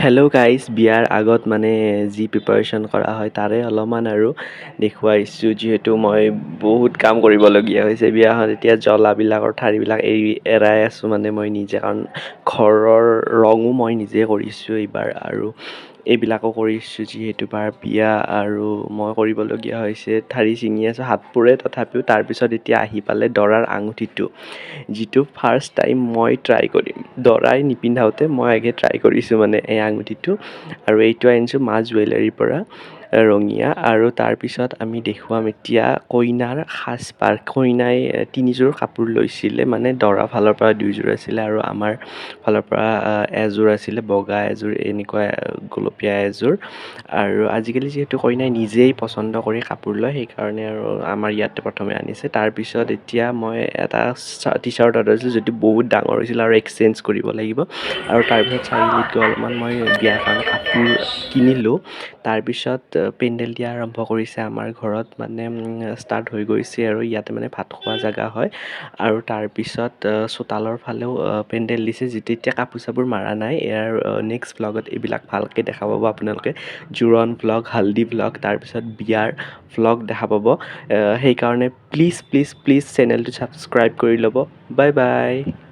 Hello' guys, বিয়াৰ আগত মানে যি প্ৰিপাৰেশ্যন কৰা হয় তাৰে অলপমান আৰু দেখুৱাইছোঁ। যিহেতু মই বহুত কাম কৰিবলগীয়া হৈছে বিয়াখন, এতিয়া জ্বলাবিলাকৰ ঠাৰিবিলাক এৰাই আছোঁ মানে মই নিজে, কাৰণ ঘৰৰ ৰঙো মই নিজে কৰিছোঁ এইবাৰ, আৰু এইবিলাকো কৰিছোঁ যিহেতু বাৰ বিয়া, আৰু মই কৰিবলগীয়া হৈছে। ঠাৰি ছিঙি আছোঁ, হাত পোৰে তথাপিও। তাৰপিছত এতিয়া আহি পালে দৰাৰ আঙুঠিটো, যিটো ফাৰ্ষ্ট টাইম মই ট্ৰাই কৰিম। দৰাই নিপিন্ধাওঁতে মই আগে ট্ৰাই কৰিছোঁ মানে এই আঙুঠিটো, আৰু এইটো আনিছোঁ মা জুৱেলাৰীৰ পৰা, ৰঙীয়া। আৰু তাৰপিছত আমি দেখুৱাম এতিয়া কইনাৰ সাজপাৰ। কইনাই তিনিযোৰ কাপোৰ লৈছিলে, মানে দৰা ফালৰ পৰা দুইযোৰ আছিলে আৰু আমাৰ ফালৰ পৰা এযোৰ আছিলে, বগা এযোৰ, এনেকুৱা গুলপীয়া এযোৰ। আৰু আজিকালি যিহেতু কইনাই নিজেই পচন্দ কৰি কাপোৰ লয়, সেইকাৰণে আৰু আমাৰ ইয়াতে প্ৰথমে আনিছে। তাৰপিছত এতিয়া মই এটা টি চাৰ্ট অৰ্ডাৰ দিছিলোঁ, যিটো বহুত ডাঙৰ হৈছিল আৰু এক্সচেঞ্জ কৰিব লাগিব। আৰু তাৰপিছত চাৰিআলিত গৈ অলপমান মই বিয়াৰ কাৰণে কাপোৰ কিনিলোঁ। তাৰপিছত পেণ্ডেল দিয়া আৰম্ভ কৰিছে আমাৰ ঘৰত, মানে ষ্টাৰ্ট হৈ গৈছে আৰু ইয়াতে মানে ভাত খোৱা জেগা হয়। আৰু তাৰপিছত চোতালৰ ফালেও পেণ্ডেল দিছে, যিটো এতিয়া কাপোৰ চাপোৰ মাৰা নাই। ইয়াৰ নেক্সট ভ্লগত এইবিলাক ভালকৈ দেখা পাব আপোনালোকে। জোৰোণ ভ্লগ, হালধি ভ্লগ, তাৰপিছত বিয়াৰ ভ্লগ দেখা পাব। সেইকাৰণে প্লিজ প্লিজ প্লিজ চেনেলটো ছাবস্ক্ৰাইব কৰি ল'ব। Bye bye.